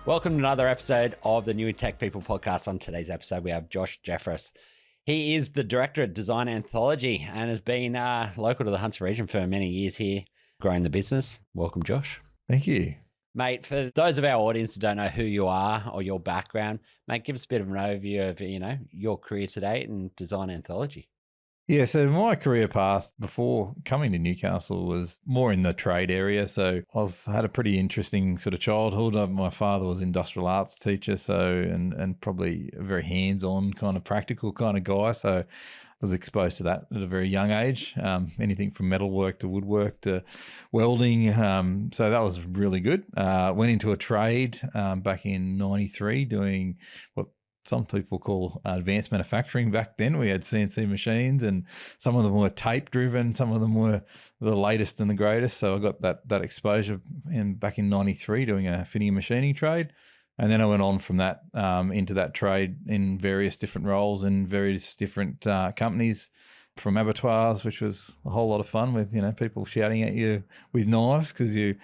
Welcome to another episode of the NewyTechPeople Podcast. On today's episode, we have Josh Jeffress. He is the director at Design Anthology and has been local to the Hunter region for many years here, growing the business. Welcome, Josh. Thank you. Mate, for those of our audience who don't know who you are or your background, mate, give us a bit of an overview of, your career to date and Design Anthology. Yeah, so my career path before coming to Newcastle was more in the trade area. So I had a pretty interesting sort of childhood. My father was industrial arts teacher, and probably a very hands-on kind of practical kind of guy. So I was exposed to that at a very young age, anything from metalwork to woodwork to welding. So that was really good. Went into a trade back in 93 doing what some people call advanced manufacturing. Back then we had CNC machines, and some of them were tape driven, some of them were the latest and the greatest. So I got that exposure back in 93 doing a fitting and machining trade. And then I went on from that into that trade in various different roles in various different companies, from abattoirs, which was a whole lot of fun with, people shouting at you with knives because the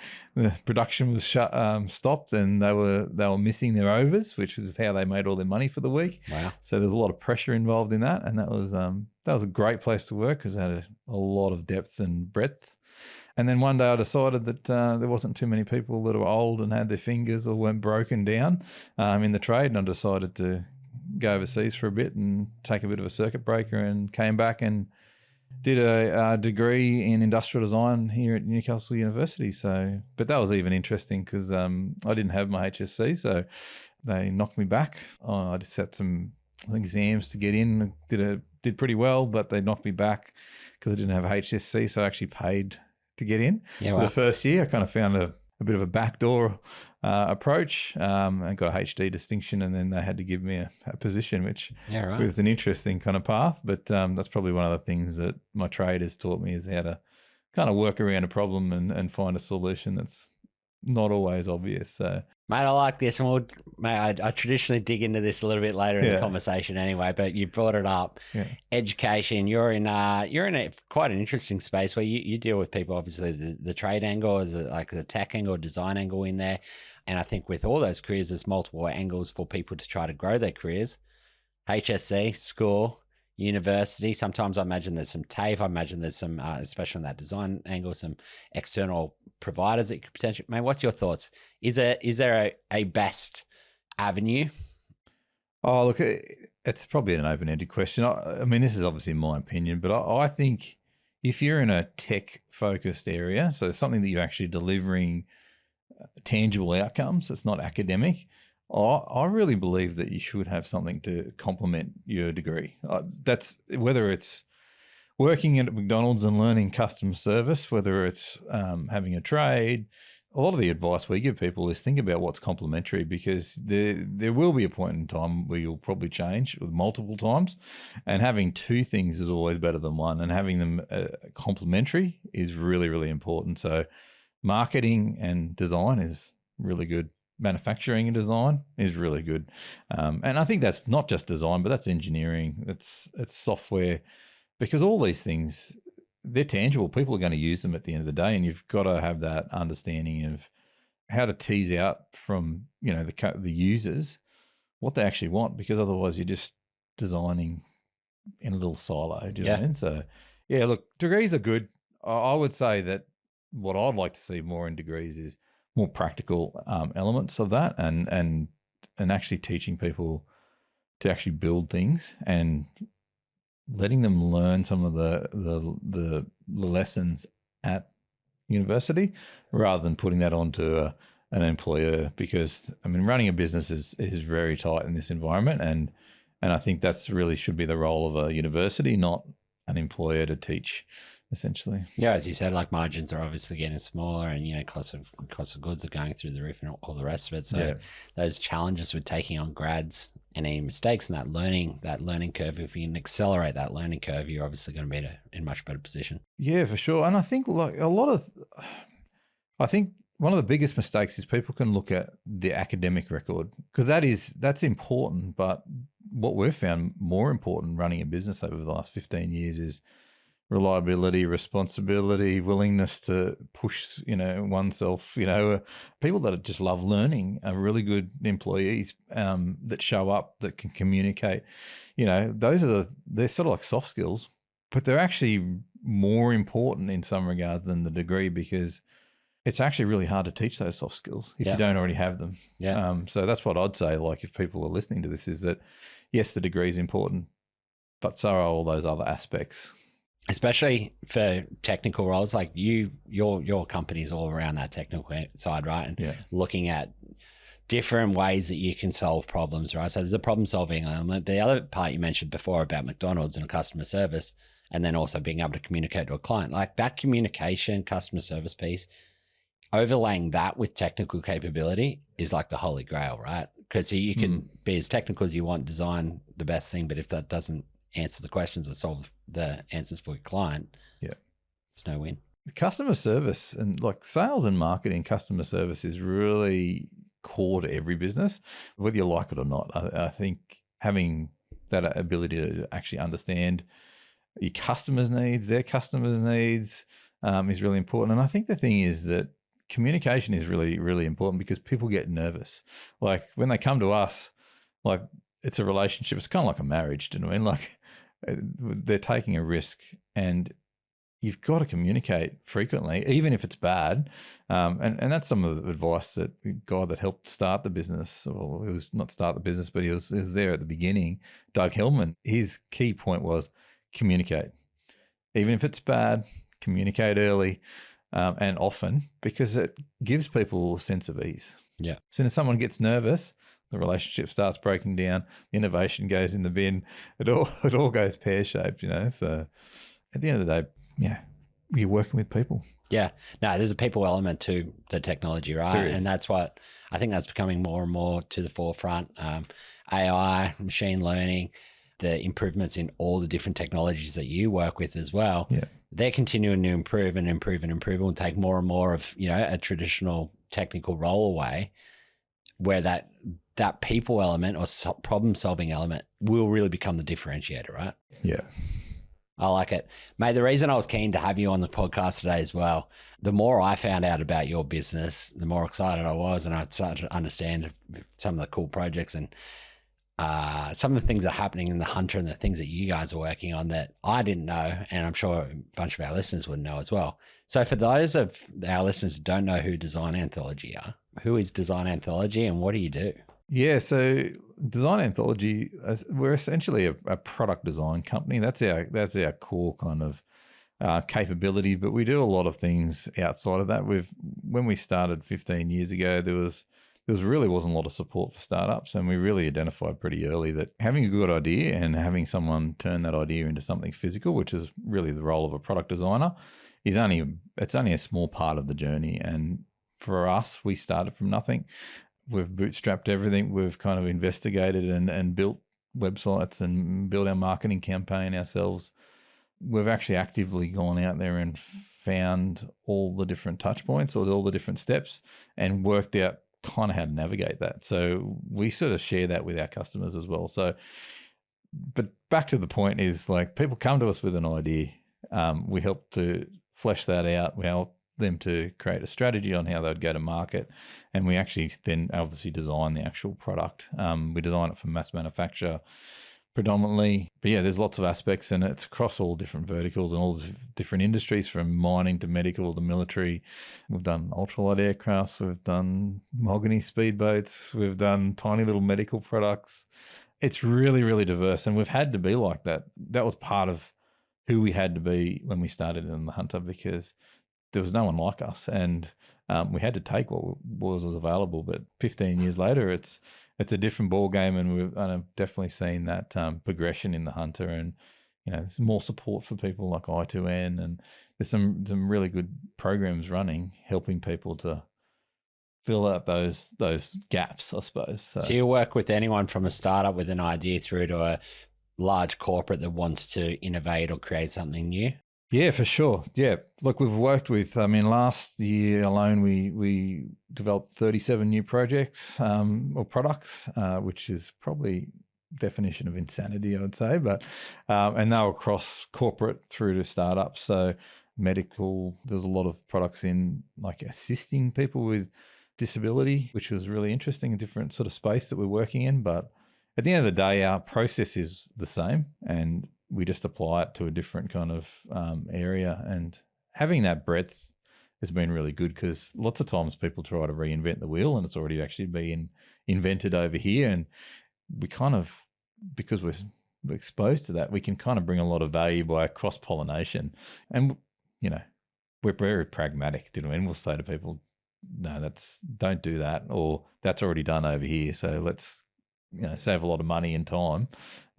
production was stopped and they were missing their overs, which is how they made all their money for the week. Wow. So there's a lot of pressure involved in that. And that was a great place to work because it had a lot of depth and breadth. And then one day I decided that there wasn't too many people that were old and had their fingers or weren't broken down in the trade. And I decided to go overseas for a bit and take a bit of a circuit breaker, and came back and did a degree in industrial design here at Newcastle University. But that was even interesting because I didn't have my HSC, so they knocked me back. I just set some exams to get in, did pretty well, but they knocked me back because I didn't have HSC, so I actually paid to get in. Yeah, for the first year. I kind of found a bit of a backdoor approach and got a HD distinction, and then they had to give me a position, which was an interesting kind of path. But that's probably one of the things that my trade has taught me, is how to kind of work around a problem and find a solution that's not always obvious. So, mate, I like this, and I traditionally dig into this a little bit later in the conversation anyway. But you brought it up, education. You're in quite an interesting space where you deal with people. Obviously, the trade angle, is it like the tech angle, design angle in there, and I think with all those careers, there's multiple angles for people to try to grow their careers. HSC, school, university. Sometimes I imagine there's some TAFE. I imagine there's some, especially on that design angle, some external providers that could potentially. Mate, what's your thoughts? Is there a best avenue? Oh, look, it's probably an open-ended question. I mean, this is obviously my opinion, but I think if you're in a tech-focused area, so something that you're actually delivering tangible outcomes, it's not academic, I really believe that you should have something to complement your degree. That's whether it's working at McDonald's and learning customer service, whether it's having a trade. A lot of the advice we give people is think about what's complementary, because there will be a point in time where you'll probably change multiple times, and having two things is always better than one, and having them complementary is really, really important. So marketing and design is really good. Manufacturing and design is really good. And I think that's not just design, but that's engineering, it's software, because all these things, they're tangible. People are going to use them at the end of the day, and you've got to have that understanding of how to tease out from, the users what they actually want, because otherwise you're just designing in a little silo. Do you know what I mean? So, yeah, look, degrees are good. I would say that what I'd like to see more in degrees is more practical elements of that, and actually teaching people to actually build things and letting them learn some of the lessons at university, rather than putting that onto an employer, because I mean, running a business is very tight in this environment, and I think that's really should be the role of a university, not an employer to teach, essentially. Yeah, as you said, like margins are obviously getting smaller, and cost of goods are going through the roof, and all the rest of it. So those challenges with taking on grads and any mistakes in that learning curve, if you can accelerate that learning curve, you're obviously going to be in a much better position. Yeah, for sure. And I think one of the biggest mistakes is people can look at the academic record, because that's important. But what we've found more important running a business over the last 15 years is reliability, responsibility, willingness to push, oneself, people that just love learning are really good employees that show up, that can communicate. They're sort of like soft skills, but they're actually more important in some regards than the degree, because it's actually really hard to teach those soft skills if you don't already have them. Yeah. So that's what I'd say, like, if people are listening to this, is that yes, the degree is important, but so are all those other aspects. Especially for technical roles, like your company's all around that technical side, right? And looking at different ways that you can solve problems, right? So there's a problem solving element. The other part you mentioned before about McDonald's and customer service, and then also being able to communicate to a client, like that communication, customer service piece, overlaying that with technical capability is like the holy grail, right? Because you can be as technical as you want, design the best thing, but if that doesn't answer the questions or solve the answers for your client, it's no win. Customer service and like sales and marketing, customer service is really core to every business, whether you like it or not. I think having that ability to actually understand your customers' needs, their customers' needs, is really important. And I think the thing is that communication is really, really important, because people get nervous. Like when they come to us, like it's a relationship. It's kind of like a marriage, do you know what I mean? Like they're taking a risk, and you've got to communicate frequently, even if it's bad. And that's some of the advice that the guy that helped start the business, or it was not start the business, but he was there at the beginning, Doug Hillman. His key point was communicate. Even if it's bad, communicate early. And often, because it gives people a sense of ease. Yeah. As soon as someone gets nervous, the relationship starts breaking down, innovation goes in the bin, it all goes pear-shaped, So at the end of the day, you're working with people. Yeah. No, there's a people element to the technology, right? And that's what I think that's becoming more and more to the forefront. AI, machine learning, the improvements in all the different technologies that you work with as well. Yeah. They're continuing to improve and take more and more of, a traditional technical role away, where that people element or problem solving element will really become the differentiator, right? Yeah. I like it. Mate, the reason I was keen to have you on the podcast today as well, the more I found out about your business, the more excited I was, and I started to understand some of the cool projects and some of the things that are happening in the Hunter and the things that you guys are working on that I didn't know, and I'm sure a bunch of our listeners would know as well. So for those of our listeners who don't know who Design Anthology are, who is Design Anthology and what do you do? Yeah, so Design Anthology, we're essentially a product design company. That's our core kind of capability, but we do a lot of things outside of that. When we started 15 years ago, there really wasn't a lot of support for startups, and we really identified pretty early that having a good idea and having someone turn that idea into something physical, which is really the role of a product designer, is only a small part of the journey. And for us, we started from nothing. We've bootstrapped everything. We've kind of investigated and built websites and built our marketing campaign ourselves. We've actually actively gone out there and found all the different touch points or all the different steps and worked out kind of how to navigate that. So we sort of share that with our customers as well. So, but back to the point is, like, people come to us with an idea. We help to flesh that out. We help them to create a strategy on how they'd go to market. And we actually then obviously design the actual product. We design it for mass manufacture predominantly. But yeah, there's lots of aspects, and it's across all different verticals and all different industries, from mining to medical to military. We've done ultralight aircrafts, we've done mahogany speedboats, we've done tiny little medical products. It's really, really diverse, and we've had to be like that. That was part of who we had to be when we started in the Hunter, because there was no one like us, and we had to take what was available. But 15 years later, it's a different ball game, and I've definitely seen that progression in the Hunter, and there's more support for people like I2N, and there's some really good programs running, helping people to fill out those gaps, I suppose. So you work with anyone from a startup with an idea through to a large corporate that wants to innovate or create something new? Yeah, for sure. Yeah. Look, we've worked with, last year alone, we developed 37 new projects or products, which is probably definition of insanity, I would say. But and they were across corporate through to startups. So medical, there's a lot of products in like assisting people with disability, which was really interesting, a different sort of space that we're working in. But at the end of the day, our process is the same, and we just apply it to a different kind of area. And having that breadth has been really good, because lots of times people try to reinvent the wheel and it's already actually been invented over here. And we kind of, because we're exposed to that, we can kind of bring a lot of value by cross-pollination. And, you know, we're very pragmatic, didn't we? And we'll say to people, no, don't do that, or that's already done over here. So let's, you know, save a lot of money and time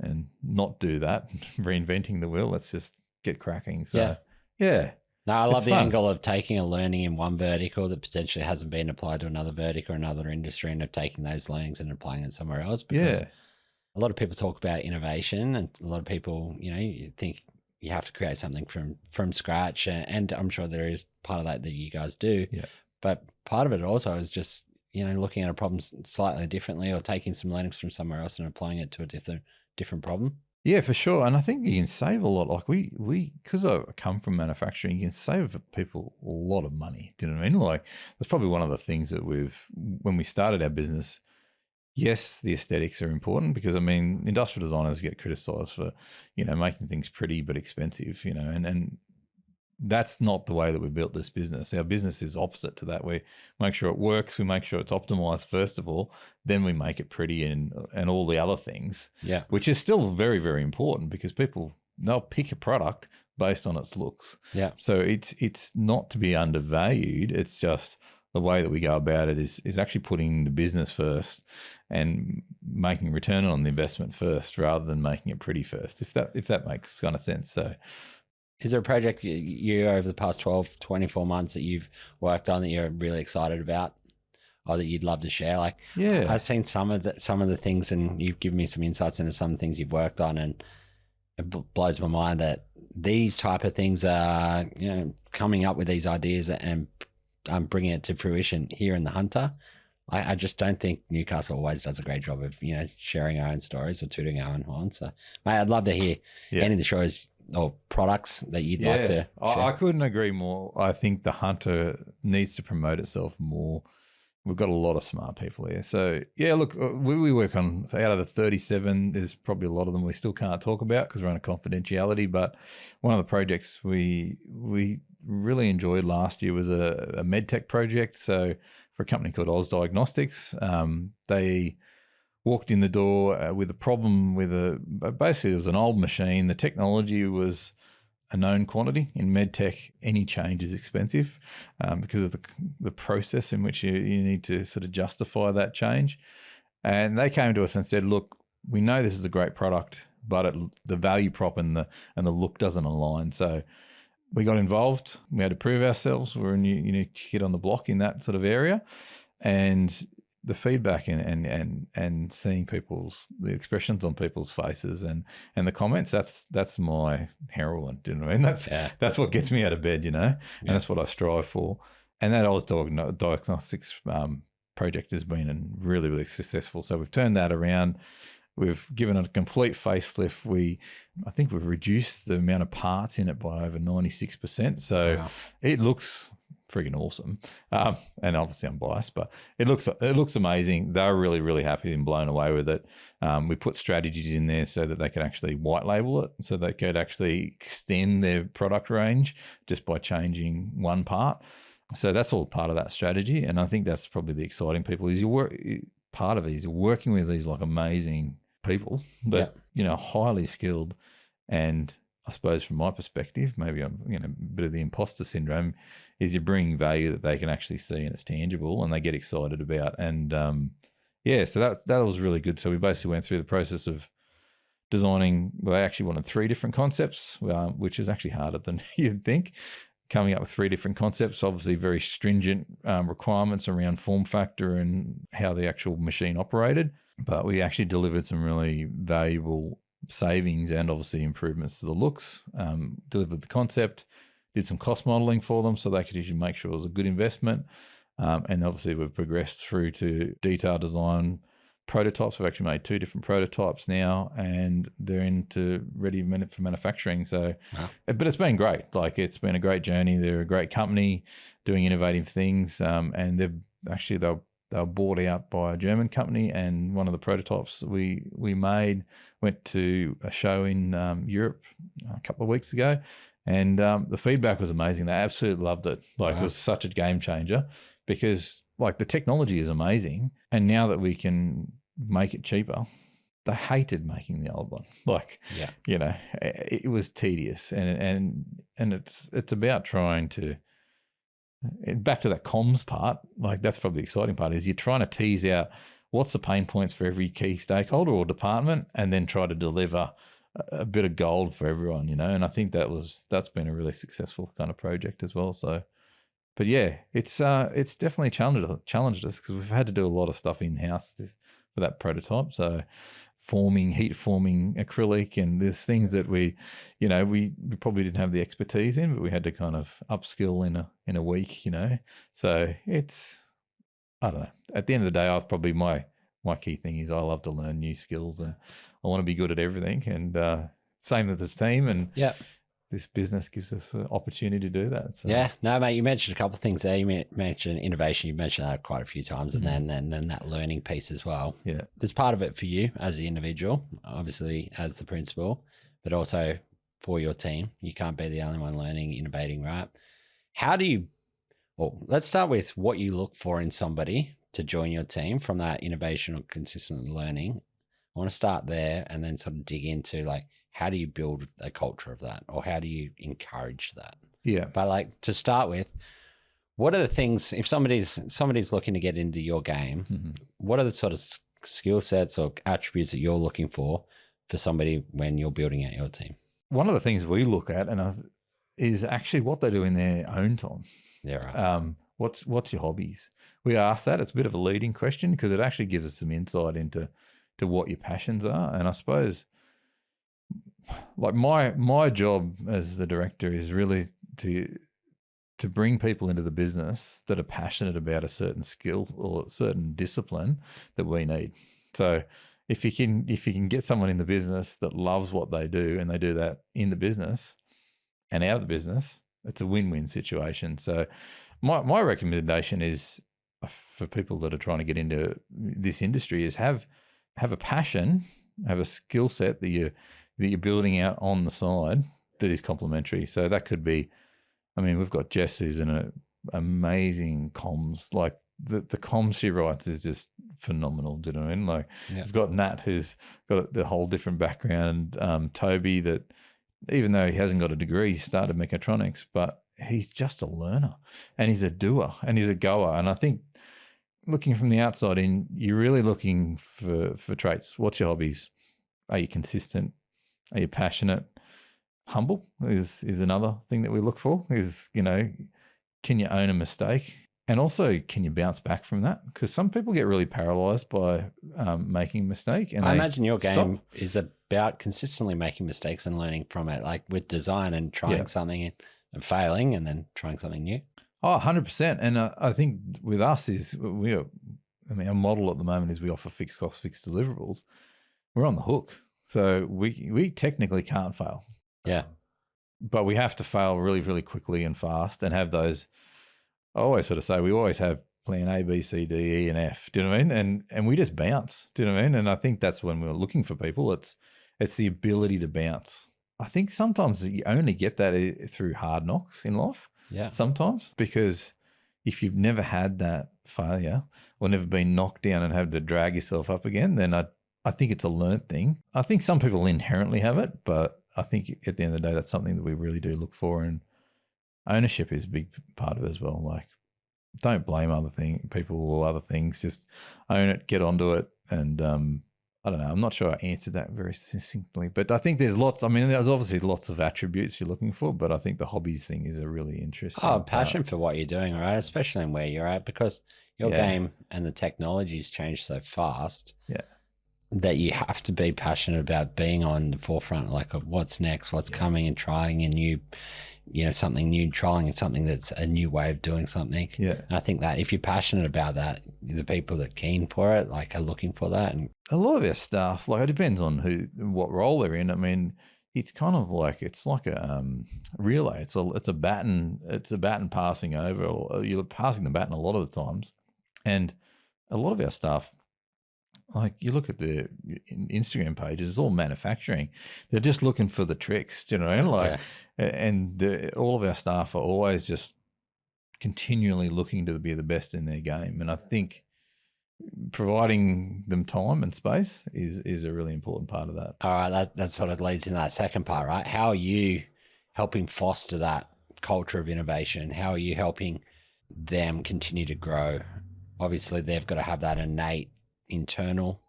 and not do that, reinventing the wheel. Let's just get cracking. So, yeah. No, I love the angle of taking a learning in one vertical that potentially hasn't been applied to another vertical or another industry, and of taking those learnings and applying it somewhere else. Because a lot of people talk about innovation, and a lot of people, you know, you think you have to create something from scratch. And I'm sure there is part of that you guys do. Yeah. But part of it also is just, you know, looking at a problem slightly differently, or taking some learnings from somewhere else and applying it to a different problem. Yeah, for sure. And I think you can save a lot. Like we because I come from manufacturing, you can save people a lot of money. Do you know what I mean? Like, that's probably one of the things that when we started our business, yes, the aesthetics are important, because I mean, industrial designers get criticized for, you know, making things pretty but expensive, you know, and that's not the way that we built this business. Our business is opposite to that. We make sure it works. We make sure it's optimized first of all, then we make it pretty and all the other things. Yeah, which is still very, very important, because they'll pick a product based on its looks. Yeah. So it's not to be undervalued. It's just the way that we go about it is actually putting the business first and making return on the investment first, rather than making it pretty first. If that makes kind of sense. So. Is there a project you over the past 12, 24 months that you've worked on that you're really excited about, or that you'd love to share? Like, yeah, I've seen some of the things, and you've given me some insights into some things you've worked on, and it blows my mind that these type of things are, you know, coming up with these ideas and bringing it to fruition here in the Hunter. I just don't think Newcastle always does a great job of, you know, sharing our own stories or tooting our own horn. So, mate, I'd love to hear any of the shows or products that you'd like to share. I couldn't agree more. I think the Hunter needs to promote itself more. We've got a lot of smart people here. So, yeah, look, we work on, so out of the 37, there's probably a lot of them we still can't talk about because we're under confidentiality. But one of the projects we really enjoyed last year was a medtech project. So for a company called Oz Diagnostics, they walked in the door with a problem with basically it was an old machine. The technology was a known quantity. In medtech, any change is expensive because of the process in which you need to sort of justify that change. And they came to us and said, look, we know this is a great product, but the value prop and the look doesn't align. So we got involved. We had to prove ourselves. We're a new kid on the block in that sort of area. And the feedback and seeing the expressions on people's faces and the comments, that's my heroin. Do you know what I mean? That's what gets me out of bed, you know, and that's what I strive for. And that Oz Diagnostics project has been really, really successful. So we've turned that around. We've given it a complete facelift. I think we've reduced the amount of parts in it by over 96%. So It looks freaking awesome. And obviously I'm biased, but it looks amazing. They're really, really happy and blown away with it. We put strategies in there so that they could actually white label it, so they could actually extend their product range just by changing one part. So that's all part of that strategy. And I think that's probably the exciting people is part of it is you're working with these like amazing people that, you know, highly skilled. And I suppose from my perspective, maybe I'm, you know, a bit of the imposter syndrome is you're bringing value that they can actually see and it's tangible and they get excited about. And so that was really good. So we basically went through the process of designing. Well, they actually wanted 3 different concepts, which is actually harder than you'd think. Coming up with 3 different concepts, obviously very stringent requirements around form factor and how the actual machine operated. But we actually delivered some really valuable savings and obviously improvements to the looks, delivered the concept, did some cost modeling for them so they could actually make sure it was a good investment. And obviously we've progressed through to detail design, prototypes. We've actually made 2 different prototypes now, and they're ready for manufacturing. So, wow. But it's been great. Like, it's been a great journey. They're a great company doing innovative things, and they were bought out by a German company, and one of the prototypes we made went to a show in Europe a couple of weeks ago, and the feedback was amazing. They absolutely loved it. Like, wow. It was such a game changer, because like the technology is amazing, and now that we can make it cheaper, they hated making the old one. Like, yeah. You know, it was tedious, and it's about trying to, back to that comms part, like that's probably the exciting part, is you're trying to tease out what's the pain points for every key stakeholder or department, and then try to deliver a bit of gold for everyone, you know. And I think that's been a really successful kind of project as well. So, but yeah, it's definitely challenged us, because we've had to do a lot of stuff in-house for that prototype. So heat forming acrylic, and there's things that we probably didn't have the expertise in, but we had to kind of upskill in a week, you know. So it's, I don't know, at the end of the day, I've probably my key thing is I love to learn new skills, and I want to be good at everything. And same with this team, and yeah, this business gives us an opportunity to do that. So. Yeah, no, mate, you mentioned a couple of things there. You mentioned innovation. You mentioned that quite a few times, and then that learning piece as well. Yeah, there's part of it for you as the individual, obviously as the principal, but also for your team. You can't be the only one learning, innovating, right? Let's start with what you look for in somebody to join your team from that innovation or consistent learning. I want to start there, and then sort of dig into, like, how do you build a culture of that, or how do you encourage that? Yeah. But like, to start with, what are the things, if somebody's looking to get into your game, what are the sort of skill sets or attributes that you're looking for somebody when you're building out your team? One of the things we look at is actually what they do in their own time. Yeah, right. What's your hobbies? We ask that. It's a bit of a leading question, because it actually gives us some insight into what your passions are. And I suppose, like, my job as the director is really to bring people into the business that are passionate about a certain skill or a certain discipline that we need. So if you can get someone in the business that loves what they do, and they do that in the business and out of the business, it's a win-win situation. So my recommendation is, for people that are trying to get into this industry, is have a passion, have a skill set that you're building out on the side that is complementary. So that could be, I mean, we've got Jess, who's an amazing comms, like the comms she writes is just phenomenal. Do you know what I mean? Like, yeah. We've got Nat, who's got the whole different background. Toby, that even though he hasn't got a degree, he started mechatronics, but he's just a learner, and he's a doer, and he's a goer. And I think, looking from the outside in, you're really looking for traits. What's your hobbies? Are you consistent? Are you passionate? Humble is another thing that we look for, is, you know, can you own a mistake? And also, can you bounce back from that? Because some people get really paralyzed by making a mistake. And I imagine your game is about consistently making mistakes and learning from it, like with design, and trying something and failing, and then trying something new. Oh, 100%. And I think with us is our model at the moment is we offer fixed cost, fixed deliverables. We're on the hook. So we technically can't fail. Yeah. But we have to fail really, really quickly and fast, and have those, I always sort of say, we always have plan A, B, C, D, E, and F. Do you know what I mean? And we just bounce. Do you know what I mean? And I think that's when we're looking for people. It's the ability to bounce. I think sometimes you only get that through hard knocks in life. Yeah. Sometimes, because if you've never had that failure or never been knocked down and had to drag yourself up again, then I think it's a learnt thing. I think some people inherently have it, but I think at the end of the day, that's something that we really do look for. And ownership is a big part of it as well. Like, don't blame people or other things. Just own it, get onto it. And I don't know. I'm not sure I answered that very succinctly, but I think there's lots. I mean, there's obviously lots of attributes you're looking for, but I think the hobbies thing is a really interesting. Oh, passion for what you're doing, right? Especially in where you're at, because your game and the technology's changed so fast. Yeah. That you have to be passionate about being on the forefront, like, of what's next, what's coming, and trying a new, something new, trying something that's a new way of doing something. Yeah. And I think that if you're passionate about that, the people that are keen for it, like, are looking for that? And a lot of our staff, like, it depends on what role they're in. I mean, it's kind of like, it's like a relay. It's a baton passing over, or you're passing the baton a lot of the times. And a lot of our staff, like, you look at the Instagram pages, it's all manufacturing. They're just looking for the tricks, you know, and like, and all of our staff are always just continually looking to be the best in their game. And I think providing them time and space is a really important part of that. All right, that sort of leads into that second part, right? How are you helping foster that culture of innovation? How are you helping them continue to grow? Obviously, they've got to have that innate internal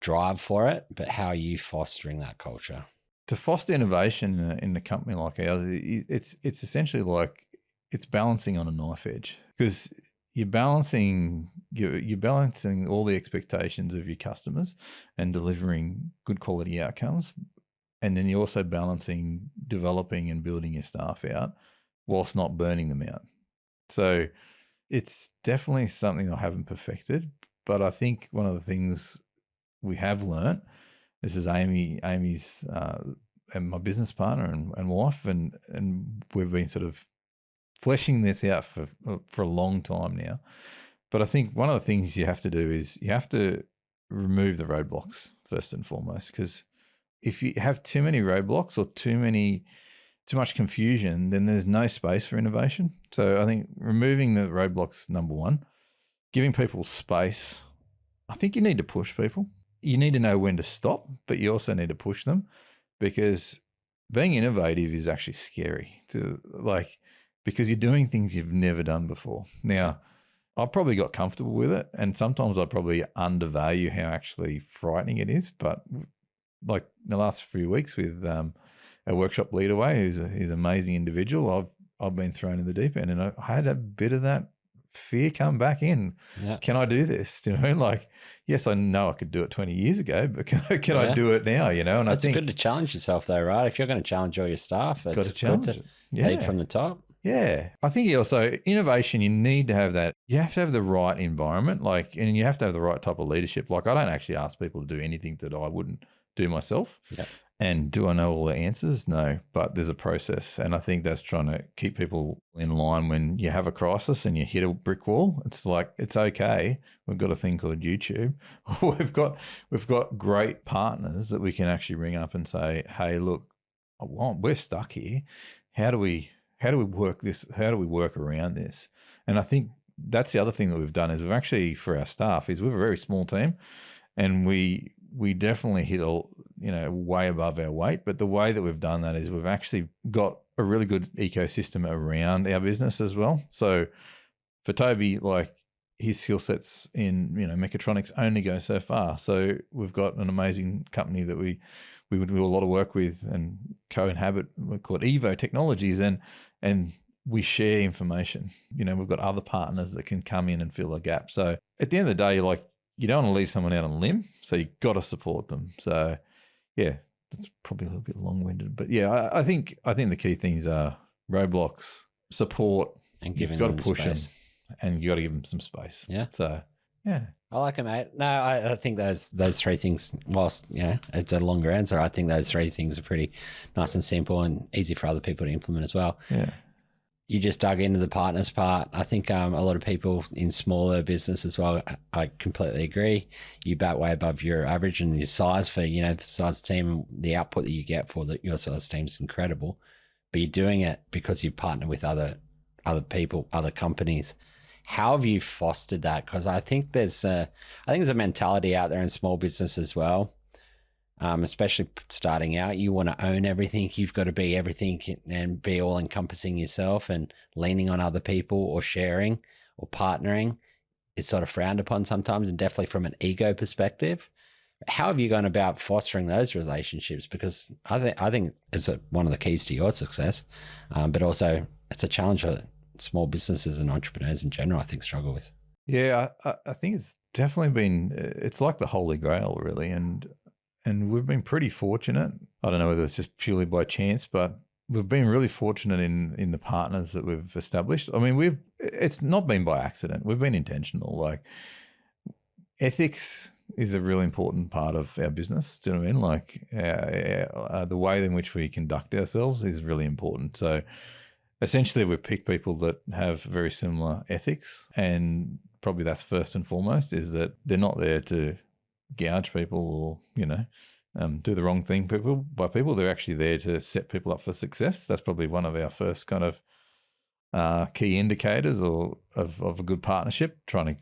drive for it, but how are you fostering that culture? To foster innovation in a company like ours, it's essentially like it's balancing on a knife edge, because you're balancing all the expectations of your customers and delivering good quality outcomes, and then you're also balancing developing and building your staff out whilst not burning them out. So it's definitely something I haven't perfected, but I think one of the things we have learnt, this is Amy's and my business partner and wife, and we've been sort of fleshing this out for a long time now. But I think one of the things you have to do is you have to remove the roadblocks first and foremost, because if you have too many roadblocks or too much confusion, then there's no space for innovation. So I think removing the roadblocks, number one. Giving people space. I think you need to push people. You need to know when to stop, but you also need to push them, because being innovative is actually scary because you're doing things you've never done before. Now, I probably got comfortable with it, and sometimes I probably undervalue how actually frightening it is. But like the last few weeks with a workshop leader who's an amazing individual, I've been thrown in the deep end, and I had a bit of that fear come back in. Yeah. Can I do this? You know, like, yes, I know I could do it 20 years ago, but can I do it now? You know, and it's good to challenge yourself though, right? If you're going to challenge all your staff, it's got to challenge it. Lead from the top. Yeah. I think also innovation, you need to have that. You have to have the right environment, and you have to have the right type of leadership. Like, I don't actually ask people to do anything that I wouldn't do myself. Yeah. And do I know all the answers? No, but there's a process. And I think that's trying to keep people in line when you have a crisis and you hit a brick wall. It's like, it's okay. We've got a thing called YouTube. We've got great partners that we can actually ring up and say, hey, look, we're stuck here. How do we work this? How do we work around this? And I think that's the other thing that we've done is we've actually, for our staff, is we have a very small team, and we definitely hit way above our weight. But the way that we've done that is we've actually got a really good ecosystem around our business as well. So for Toby, like, his skill sets in, mechatronics only go so far. So we've got an amazing company that we would do a lot of work with and co-inhabit. We call it Evo Technologies, and we share information. We've got other partners that can come in and fill a gap. So at the end of the day, you don't want to leave someone out on a limb, so you've got to support them. So, yeah, that's probably a little bit long-winded, but yeah, I think the key things are roadblocks, support, and you've got to push them, and you got to give them some space. Yeah. So, yeah, I like it, mate. No, I think those three things. Whilst it's a longer answer, I think those three things are pretty nice and simple and easy for other people to implement as well. Yeah. You just dug into the partners part. I think a lot of people in smaller business as well, I completely agree. You bat way above your average, and your size for, the size team, the output that you get for your size team is incredible. But you're doing it because you partner with other people, other companies. How have you fostered that? Because I think there's a mentality out there in small business as well. Especially starting out, you want to own everything. You've got to be everything and be all encompassing yourself, and leaning on other people or sharing or partnering is sort of frowned upon sometimes, and definitely from an ego perspective. How have you gone about fostering those relationships? Because I think it's one of the keys to your success, but also it's a challenge for small businesses and entrepreneurs in general, I think, struggle with. Yeah, I think it's definitely been, it's like the holy grail, really. And we've been pretty fortunate. I don't know whether it's just purely by chance, but we've been really fortunate in the partners that we've established. I mean, it's not been by accident. We've been intentional. Like, ethics is a really important part of our business. Do you know what I mean? Like, the way in which we conduct ourselves is really important. So essentially we've picked people that have very similar ethics, and probably that's first and foremost, is that they're not there to gouge people or, do the wrong thing by people. They're actually there to set people up for success. That's probably one of our first kind of key indicators of a good partnership, trying to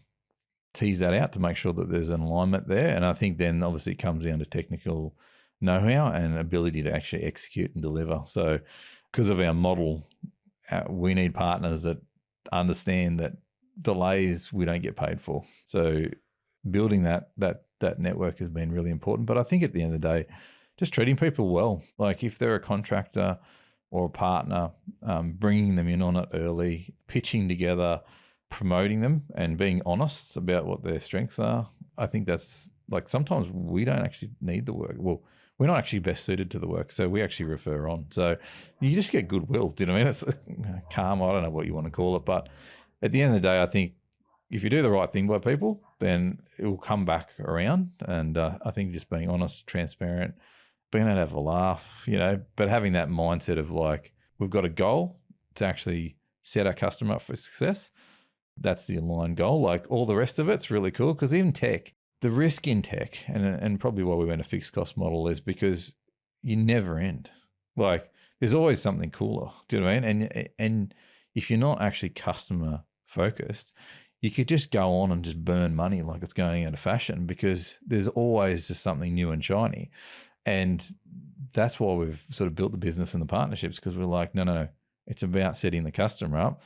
tease that out to make sure that there's an alignment there. And I think then obviously it comes down to technical know-how and ability to actually execute and deliver. So because of our model, we need partners that understand that delays we don't get paid for. So building that network has been really important. But I think at the end of the day, just treating people well. Like, if they're a contractor or a partner, bringing them in on it early, pitching together, promoting them, and being honest about what their strengths are. I think that's, like, sometimes we don't actually need the work. Well, we're not actually best suited to the work, so we actually refer on. So you just get goodwill. Do you know what I mean? It's karma. I don't know what you want to call it, but at the end of the day, I think if you do the right thing by people, then it will come back around. And I think just being honest, transparent, being able to have a laugh, but having that mindset of, like, we've got a goal to actually set our customer up for success. That's the aligned goal. Like, all the rest of it's really cool, because even tech, the risk in tech, and probably why we went a fixed cost model, is because you never end. Like, there's always something cooler. Do you know what I mean? And if you're not actually customer focused, you could just go on and just burn money like it's going out of fashion, because there's always just something new and shiny. And that's why we've sort of built the business and the partnerships, because we're like, no, it's about setting the customer up.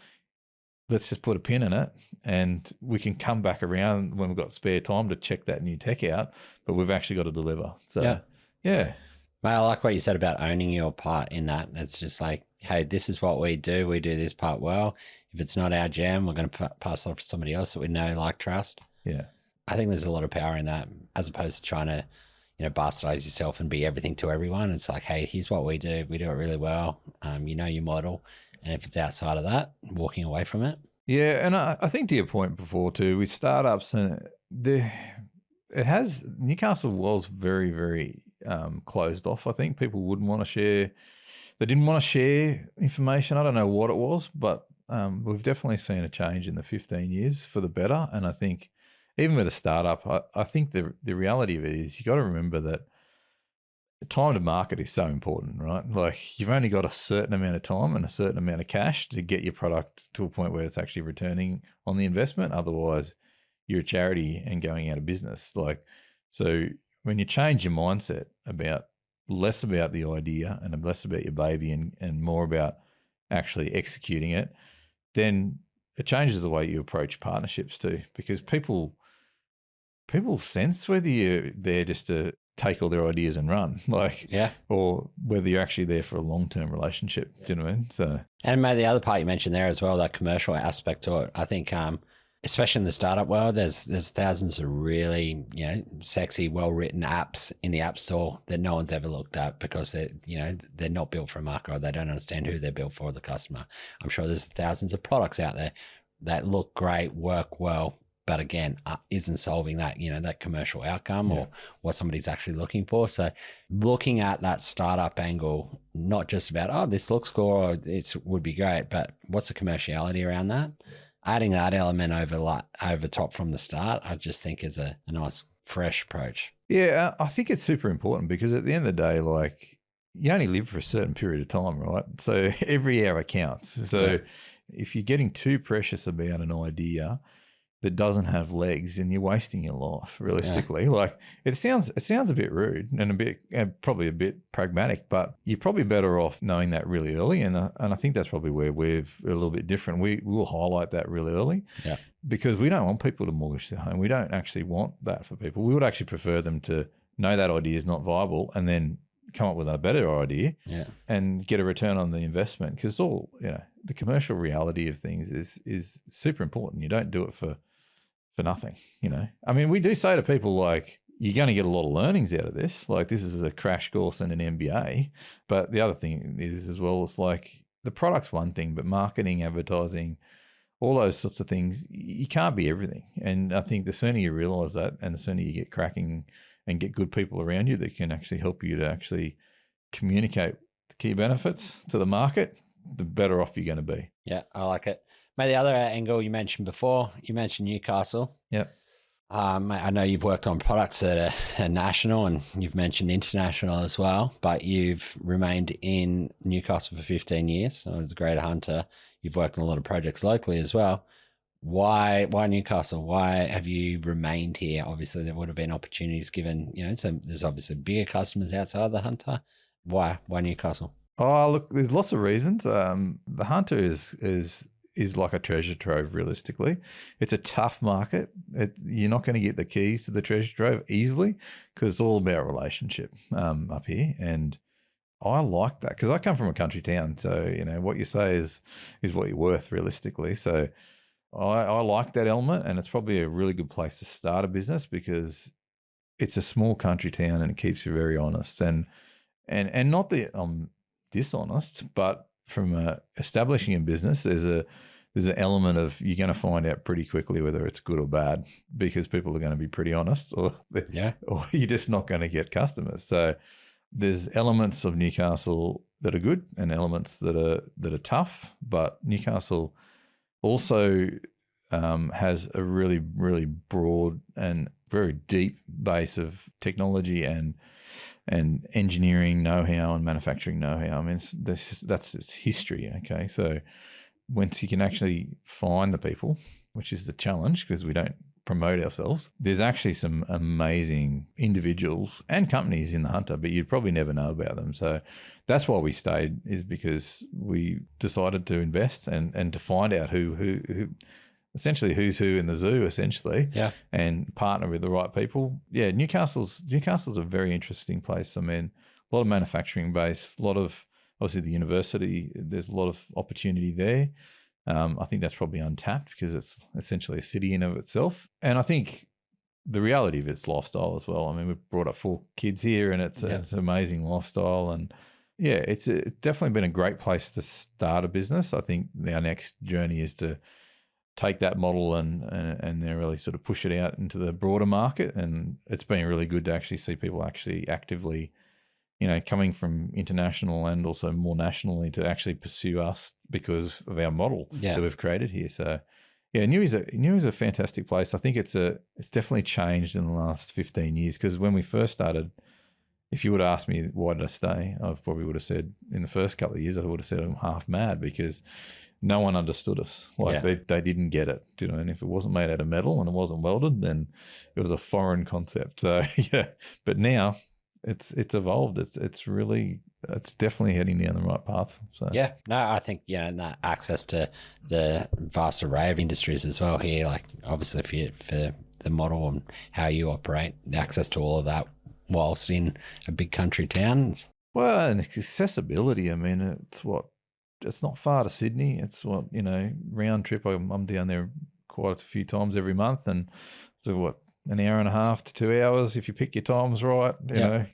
Let's just put a pin in it, and we can come back around when we've got spare time to check that new tech out, but we've actually got to deliver. So, yeah. Mate, I like what you said about owning your part in that. It's just like, hey, this is what we do. We do this part well. If it's not our jam, we're going to pass it off to somebody else that we know, like, trust. Yeah. I think there's a lot of power in that, as opposed to trying to, bastardize yourself and be everything to everyone. It's like, hey, here's what we do. We do it really well. Your model. And if it's outside of that, walking away from it. Yeah, and I think to your point before too, with startups, and Newcastle was very, very closed off. I think people wouldn't want to share. They didn't want to share information. I don't know what it was, but we've definitely seen a change in the 15 years for the better. And I think even with a startup, I think the reality of it is, you got to remember that time to market is so important, right? Like, you've only got a certain amount of time and a certain amount of cash to get your product to a point where it's actually returning on the investment. Otherwise, you're a charity and going out of business. Like, so when you change your mindset about less about the idea and less about your baby and more about actually executing it, then it changes the way you approach partnerships too, because people sense whether you're there just to take all their ideas and run, or whether you're actually there for a long-term relationship. Do you know what I mean? So, and mate, the other part you mentioned there as well, that commercial aspect to it, I think, especially in the startup world, there's thousands of really, sexy, well-written apps in the app store that no one's ever looked at, because they're not built for a market, or they don't understand who they're built for, the customer. I'm sure there's thousands of products out there that look great, work well, but again, isn't solving that, that commercial outcome or what somebody's actually looking for. So looking at that startup angle, not just about, this looks cool, or it would be great, but what's the commerciality around that? Adding that element over top from the start, I just think is a nice, fresh approach. Yeah, I think it's super important, because at the end of the day, like, you only live for a certain period of time, right? So every hour counts. So if you're getting too precious about an idea that doesn't have legs, and you're wasting your life, realistically. Like, it sounds a bit rude and probably a bit pragmatic, but you're probably better off knowing that really early. And I think that's probably where we're a little bit different. We will highlight that really early, because we don't want people to mortgage their home. We don't actually want that for people. We would actually prefer them to know that idea is not viable, and then come up with a better idea and get a return on the investment. Because all, the commercial reality of things is super important. You don't do it for nothing, I mean, we do say to people, like, you're going to get a lot of learnings out of this. Like, this is a crash course and an MBA. But the other thing is as well, it's like the product's one thing, but marketing, advertising, all those sorts of things, you can't be everything. And I think the sooner you realize that, and the sooner you get cracking and get good people around you that can actually help you to actually communicate the key benefits to the market, the better off you're going to be. Yeah, I like it. Mate, the other angle you mentioned before, you mentioned Newcastle. Yep. I know you've worked on products that are national, and you've mentioned international as well, but you've remained in Newcastle for 15 years. So as a greater hunter, you've worked on a lot of projects locally as well. Why Newcastle? Why have you remained here? Obviously, there would have been opportunities given, so there's obviously bigger customers outside the hunter. Why Newcastle? Oh, look, there's lots of reasons. The hunter is like a treasure trove, realistically. It's a tough market. You're not going to get the keys to the treasure trove easily because it's all about relationship up here. And I like that because I come from a country town. So, what you say is what you're worth, realistically. So I like that element, and it's probably a really good place to start a business because it's a small country town and it keeps you very honest. And not that I'm dishonest, but from establishing a business, there's an element of you're going to find out pretty quickly whether it's good or bad because people are going to be pretty honest, or you're just not going to get customers. So there's elements of Newcastle that are good and elements that are tough, but Newcastle also has a really, really broad and very deep base of technology and engineering know-how and manufacturing know-how. I mean, that's its history, okay? So once you can actually find the people, which is the challenge because we don't promote ourselves, there's actually some amazing individuals and companies in the hunter, but you'd probably never know about them. So that's why we stayed, is because we decided to invest and to find out who essentially who's who in the zoo, essentially, and partner with the right people. Yeah, Newcastle's a very interesting place. I mean, a lot of manufacturing base, a lot of, obviously the university, there's a lot of opportunity there. I think that's probably untapped because it's essentially a city in of itself. And I think the reality of its lifestyle as well. I mean, we've brought up 4 kids here and it's an amazing lifestyle. And yeah, it's definitely been a great place to start a business. I think our next journey is to take that model and then really sort of push it out into the broader market. And it's been really good to actually see people actually actively, coming from international and also more nationally to actually pursue us because of our model that we've created here. So yeah, New is a fantastic place. I think it's definitely changed in the last 15 years because when we first started, if you would have asked me why did I stay, I probably would have said in the first couple of years, I would have said I'm half mad because no one understood us. They didn't get it, And if it wasn't made out of metal and it wasn't welded, then it was a foreign concept. So yeah, but now it's evolved. It's definitely heading down the right path. So yeah, no, I think and that access to the vast array of industries as well here, like obviously for the model and how you operate, the access to all of that whilst in a big country town. Well, and accessibility. I mean, it's not far to Sydney. It's round trip. I'm down there quite a few times every month, and so an hour and a half to 2 hours if you pick your times right.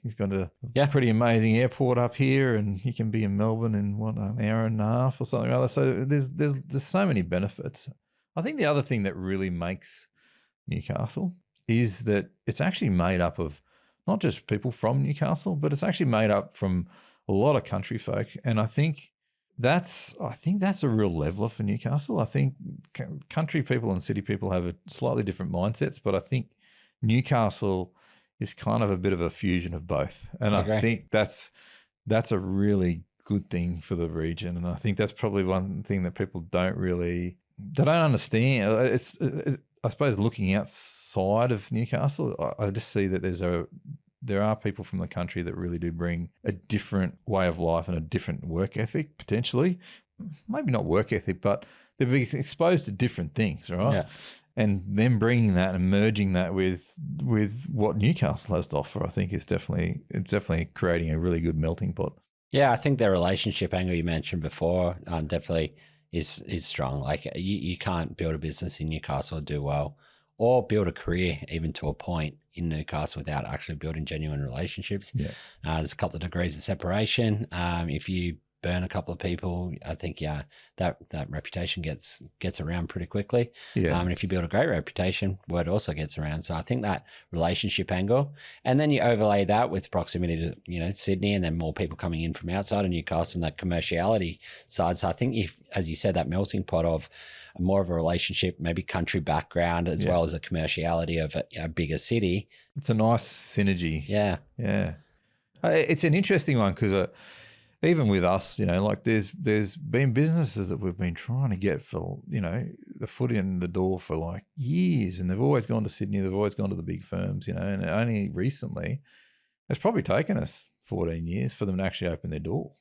You've got a pretty amazing airport up here, and you can be in Melbourne in an hour and a half or something or other. So there's so many benefits. I think the other thing that really makes Newcastle is that it's actually made up of not just people from Newcastle, but it's actually made up from a lot of country folk, and I think that's a real leveler for Newcastle. I think country people and city people have a slightly different mindsets, but I think Newcastle is kind of a bit of a fusion of both. And I think that's a really good thing for the region. And I think that's probably one thing that people don't understand. I suppose looking outside of Newcastle, I just see that there are people from the country that really do bring a different way of life and a different work ethic, potentially. Maybe not work ethic, but they've been exposed to different things, right? Yeah. And then bringing that and merging that with what Newcastle has to offer, I think it's definitely creating a really good melting pot. Yeah, I think the relationship angle you mentioned before definitely is strong. Like you can't build a business in Newcastle or do well or build a career even to a point in Newcastle without actually building genuine relationships. Yeah. There's a couple of degrees of separation. If you burn a couple of people, I think that reputation gets around pretty quickly. Yeah. And if you build a great reputation, word also gets around. So I think that relationship angle, and then you overlay that with proximity to Sydney, and then more people coming in from outside of Newcastle, and that commerciality side. So I think if, as you said, that melting pot of more of a relationship, maybe country background, as well as the commerciality of a bigger city, it's a nice synergy. Yeah. It's an interesting one because even with us, like there's been businesses that we've been trying to get for, the foot in the door for like years, and they've always gone to Sydney, they've always gone to the big firms, and only recently, it's probably taken us 14 years for them to actually open their door,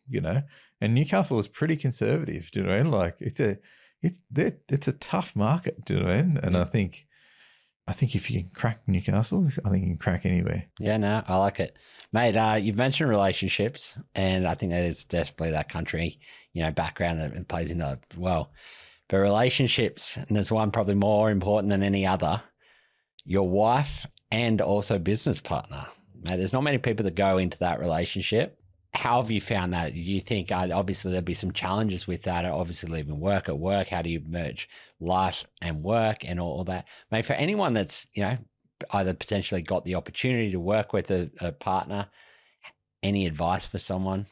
and Newcastle is pretty conservative, do you know what I mean? Like it's a tough market, do you know what I mean? And I think if you can crack Newcastle, I think you can crack anywhere. Yeah, no, I like it. Mate, you've mentioned relationships, and I think that is definitely that country, background that plays into it well. But relationships, and there's one probably more important than any other, your wife and also business partner. Mate, there's not many people that go into that relationship. How have you found that? Do you think, obviously there'll be some challenges with that, obviously leaving work at work, how do you merge life and work and all that? Mate, for anyone that's, either potentially got the opportunity to work with a partner, any advice for someone?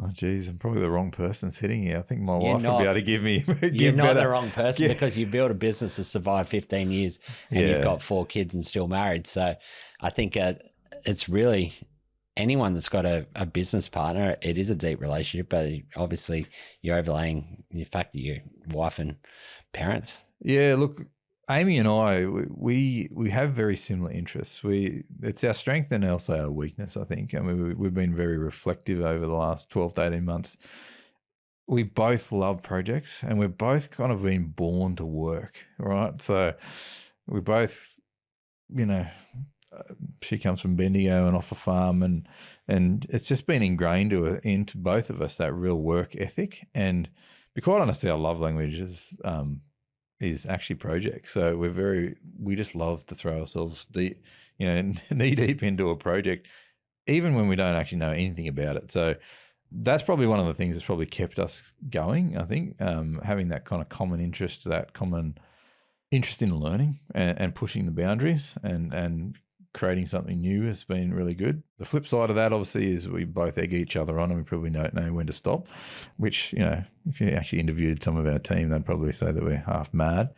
Oh, geez, I'm probably the wrong person sitting here. I think my wife would be able to give me You're not the wrong person because you built a business to survive 15 years and you've got 4 kids and still married. So I think it's really... anyone that's got a business partner, it is a deep relationship, but obviously you're overlaying the fact that you're wife and parents. Yeah, look, Amy and I, we have very similar interests. It's our strength and also our weakness, I think. I mean, we've been very reflective over the last 12 to 18 months. We both love projects, and we've both kind of been born to work, right? So we both, she comes from Bendigo and off a farm, and it's just been ingrained into both of us, that real work ethic. And to be quite honest, our love language is actually projects. So we just love to throw ourselves deep, knee deep into a project, even when we don't actually know anything about it. So that's probably one of the things that's probably kept us going, I think, having that kind of common interest, that common interest in learning and pushing the boundaries and creating something new has been really good. The flip side of that, obviously, is we both egg each other on, and we probably don't know when to stop, which, if you actually interviewed some of our team, they'd probably say that we're half mad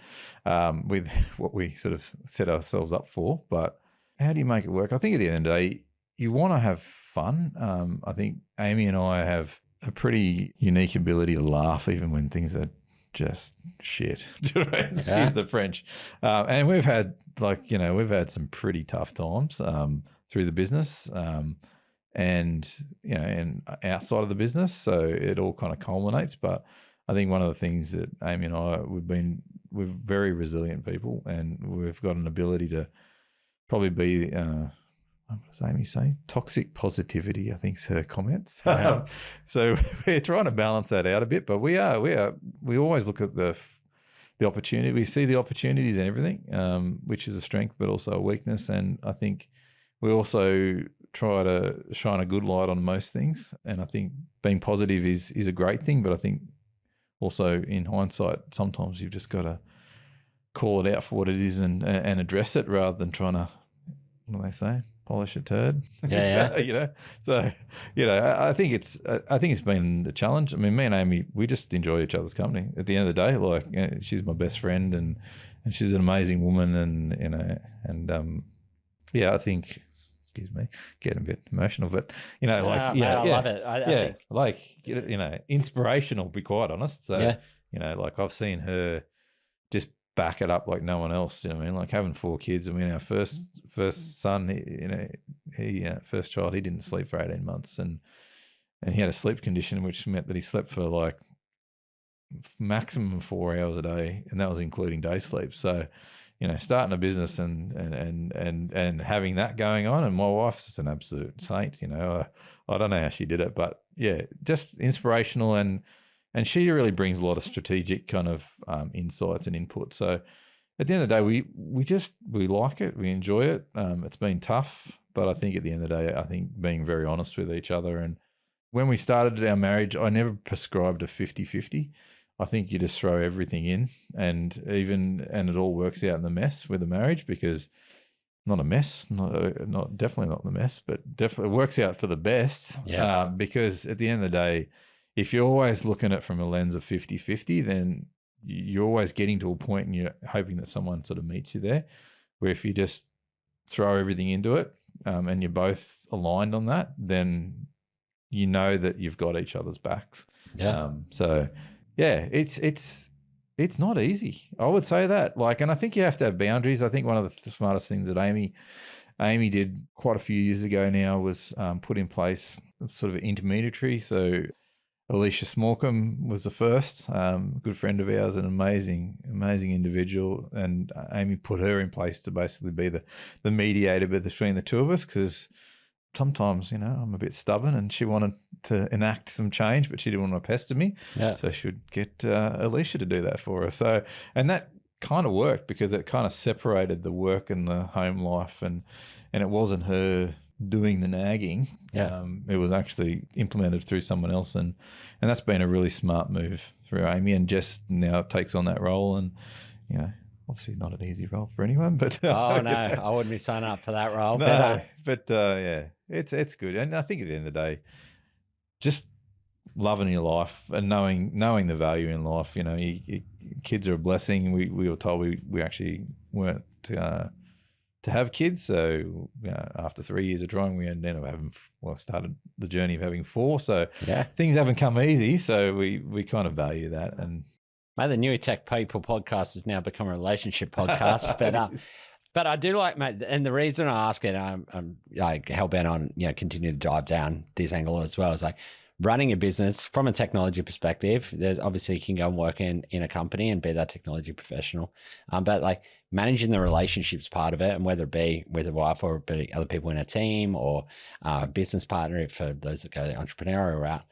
with what we sort of set ourselves up for. But how do you make it work? I think at the end of the day, you want to have fun. I think Amy and I have a pretty unique ability to laugh even when things are just shit. Excuse the French. And we've had some pretty tough times through the business and outside of the business. So it all kind of culminates. But I think one of the things that Amy and I, we're very resilient people, and we've got an ability to probably be what does Amy say? Toxic positivity, I think is her comments. Yeah. So we're trying to balance that out a bit, but we always look at the opportunity. We see the opportunities and everything, which is a strength, but also a weakness. And I think we also try to shine a good light on most things. And I think being positive is a great thing, but I think also in hindsight, sometimes you've just got to call it out for what it is and address it rather than trying to, what do they say? Polish a turd. Yeah. So, I think it's been a challenge. I mean, me and Amy, we just enjoy each other's company at the end of the day. Like, she's my best friend and she's an amazing woman. And I think, excuse me, getting a bit emotional, but, I love it. I think. Inspirational, to be quite honest. So, I've seen her just back it up like no one else. You know what I mean? Like having 4 kids. I mean, our first son, he first child, he didn't sleep for 18 months, and he had a sleep condition, which meant that he slept for like maximum 4 hours a day, and that was including day sleep. So, starting a business and having that going on, and my wife's just an absolute saint. I don't know how she did it, but yeah, just inspirational and she really brings a lot of strategic kind of insights and input. So at the end of the day, we like it, we enjoy it. It's been tough, but I think at the end of the day, I think being very honest with each other. And when we started our marriage, I never prescribed a 50-50. I think you just throw everything in, and it all works out in the mess with the marriage, because not a mess, not definitely not the mess, but definitely it works out for the best. Yeah. Because at the end of the day, if you're always looking at it from a lens of 50-50, then you're always getting to a point and you're hoping that someone sort of meets you there. Where if you just throw everything into it, and you're both aligned on that, then you know that you've got each other's backs. Yeah. So yeah, it's not easy. I would say that. Like, and I think you have to have boundaries. I think one of the smartest things that Amy did quite a few years ago now was put in place sort of an intermediary. So Alicia Smallcombe was the first, good friend of ours, an amazing individual, and Amy put her in place to basically be the mediator between the two of us, because sometimes, I'm a bit stubborn, and she wanted to enact some change, but she didn't want to pester me. Yeah. So she would get Alicia to do that for her. So, and that kind of worked, because it kind of separated the work and the home life, and it wasn't her doing the nagging. Yeah. It was actually implemented through someone else, and that's been a really smart move through Amy, and Jess now takes on that role, and obviously not an easy role for anyone, but oh no, I wouldn't be signing up for that role. No, but yeah, it's good, and I think at the end of the day, just loving your life and knowing the value in life. Kids are a blessing. We were told we actually weren't to have kids, so after 3 years of trying, we ended up having started the journey of having 4. So yeah, things haven't come easy. So we kind of value that. And mate, the NewyTechPeople Podcast has now become a relationship podcast. But I do like, mate, and the reason I ask it, I'm like hell bent on continue to dive down this angle as well, is like running a business from a technology perspective. There's obviously you can go and work in a company and be that technology professional, but like managing the relationships part of it, and whether it be with a wife or be other people in a team or a business partner, for those that go the entrepreneurial route,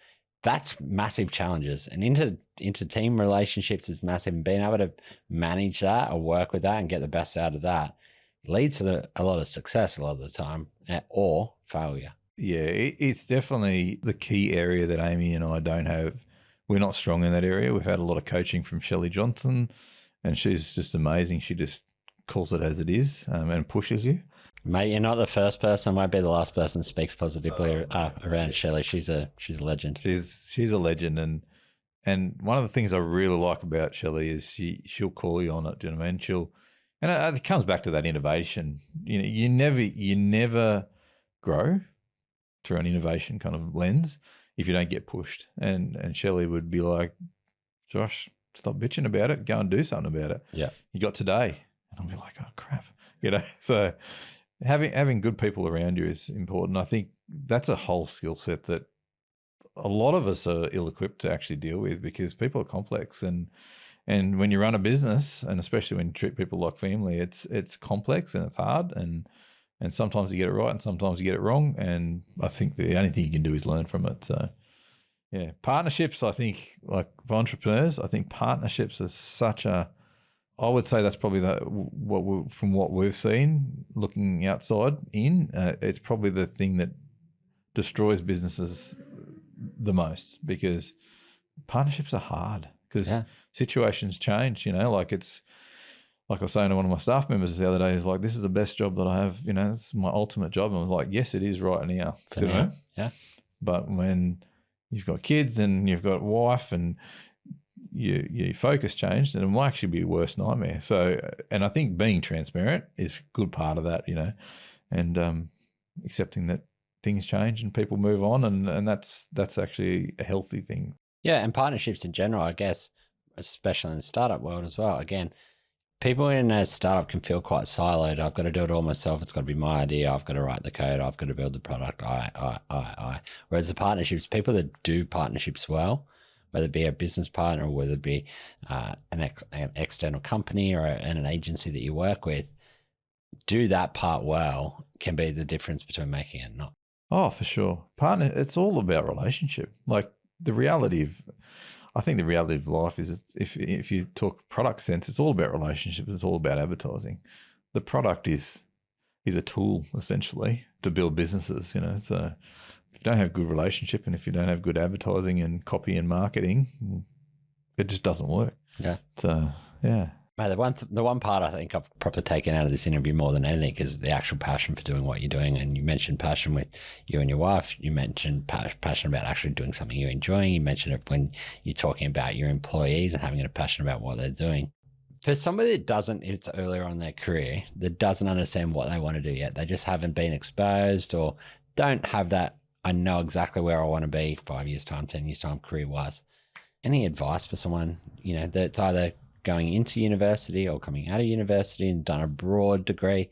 that's massive challenges. And into team relationships is massive, and being able to manage that or work with that and get the best out of that leads to a lot of success a lot of the time, or failure. Yeah, it's definitely the key area that Amy and I don't have. We're not strong in that area. We've had a lot of coaching from Shelley Johnson, and she's just amazing. She just calls it as it is, and pushes you. Mate, you're not the first person. Won't be the last person that speaks positively around Shelley. She's a legend. She's a legend, and one of the things I really like about Shelley is she'll call you on it. Do you know what I mean? And it comes back to that innovation. You never grow through an innovation kind of lens if you don't get pushed. And Shelley would be like, Josh, stop bitching about it. Go and do something about it. Yeah. You got today. And I'll be like, oh, crap. So having good people around you is important. I think that's a whole skill set that a lot of us are ill-equipped to actually deal with, because people are complex. And when you run a business, and especially when you treat people like family, it's complex and it's hard, and sometimes you get it right and sometimes you get it wrong. And I think the only thing you can do is learn from it. So yeah, partnerships, I think, like for entrepreneurs, I think partnerships are I would say that's probably from what we've seen looking outside in, it's probably the thing that destroys businesses the most, because partnerships are hard, because situations change, like I was saying to one of my staff members the other day, is like, this is the best job that I have, it's my ultimate job. And I was like, yes, it is right now. Yeah. But when you've got kids and you've got a wife and your focus changed, and it might actually be a worse nightmare. So, and I think being transparent is a good part of that, and accepting that things change and people move on, and that's actually a healthy thing. Yeah, and partnerships in general, I guess, especially in the startup world as well. Again, people in a startup can feel quite siloed. I've got to do it all myself. It's got to be my idea. I've got to write the code. I've got to build the product. I. Whereas the partnerships, people that do partnerships well, whether it be a business partner or whether it be an external company or an agency that you work with, do that part well, can be the difference between making it and not. Oh, for sure. Partner, it's all about relationship. Like the reality of, I think the reality of life is if you talk product sense, it's all about relationships. It's all about advertising. The product is a tool essentially to build businesses. So if you don't have good relationship and if you don't have good advertising and copy and marketing, it just doesn't work. Yeah. So yeah. Mate, the one part I think I've probably taken out of this interview more than anything is the actual passion for doing what you're doing. And you mentioned passion with you and your wife. You mentioned passion about actually doing something you're enjoying. You mentioned it when you're talking about your employees and having a passion about what they're doing. For somebody that it's earlier on in their career, that doesn't understand what they want to do yet, they just haven't been exposed or don't have that, I know exactly where I want to be 5 years time, 10 years time, career-wise. Any advice for someone, that's either going into university or coming out of university and done a broad degree?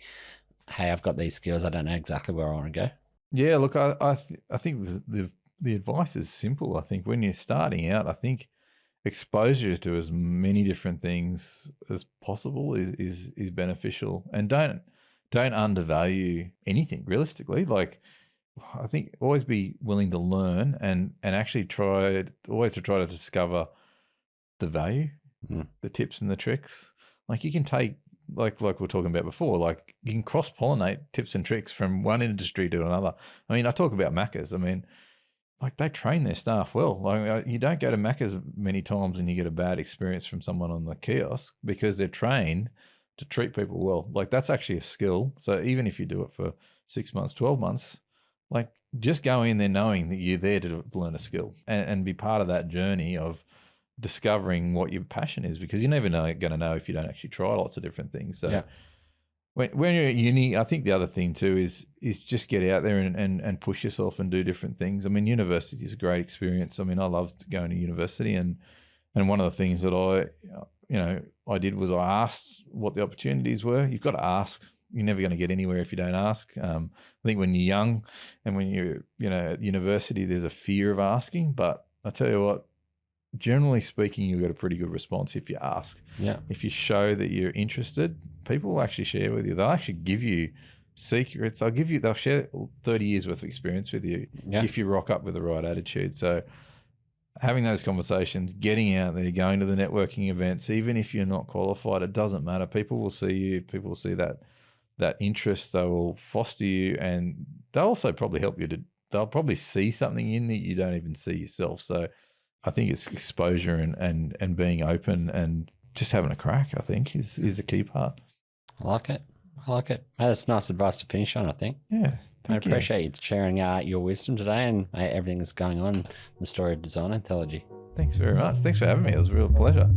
Hey, I've got these skills. I don't know exactly where I want to go. Yeah, look, I think the advice is simple. I think when you're starting out, I think exposure to as many different things as possible is beneficial, and don't undervalue anything realistically. Like, I think always be willing to learn and actually try to discover the value. The tips and the tricks. Like you can take, like we're talking about before, like you can cross-pollinate tips and tricks from one industry to another. I mean, I talk about Macca's. I mean, like they train their staff well. Like you don't go to Macca's many times and you get a bad experience from someone on the kiosk because they're trained to treat people well. Like that's actually a skill. So even if you do it for 6 months, 12 months, like just go in there knowing that you're there to learn a skill and be part of that journey of discovering what your passion is, because you're never going to know if you don't actually try lots of different things. So yeah. when you're at uni, I think the other thing too is just get out there and push yourself and do different things. I mean, university is a great experience. I mean, I loved going to university, and one of the things that I did was I asked what the opportunities were. You've got to ask. You're never going to get anywhere if you don't ask. I think when you're young and when you're at university, there's a fear of asking. But I tell you what, generally speaking, you'll get a pretty good response if you ask. Yeah. If you show that you're interested, people will actually share with you. They'll actually give you secrets. They'll share 30 years worth of experience with you if you rock up with the right attitude. So having those conversations, getting out there, going to the networking events, even if you're not qualified, it doesn't matter. People will see you. People will see that interest. They will foster you, and they'll also probably help you they'll probably see something in that you don't even see yourself. So I think it's exposure and being open and just having a crack, I think, is the key part. I like it. That's nice advice to finish on, I think. Yeah. I appreciate you sharing your wisdom today and everything that's going on in the story of Design Anthology. Thanks very much. Thanks for having me. It was a real pleasure.